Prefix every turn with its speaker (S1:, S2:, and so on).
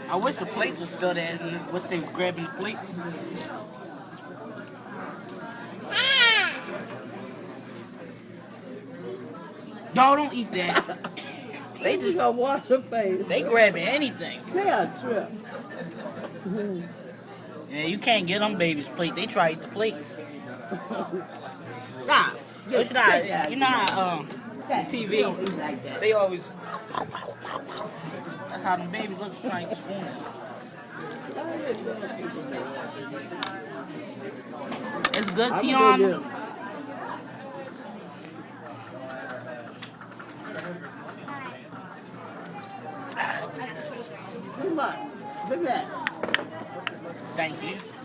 S1: I wish the plates were still there and wish they were grabbing the plates. No, don't eat that.
S2: They just gonna wash her face.
S1: They grabbing anything.
S2: They are trip.
S1: Yeah, you can't get them babies plate. They try to eat the plates.
S2: Nah.
S1: But you know how TV,
S2: Like that.
S1: they always, that's how them babies look trying to spoon it. It's good, Teaoni.
S2: Too much. Look at that.
S1: Thank you.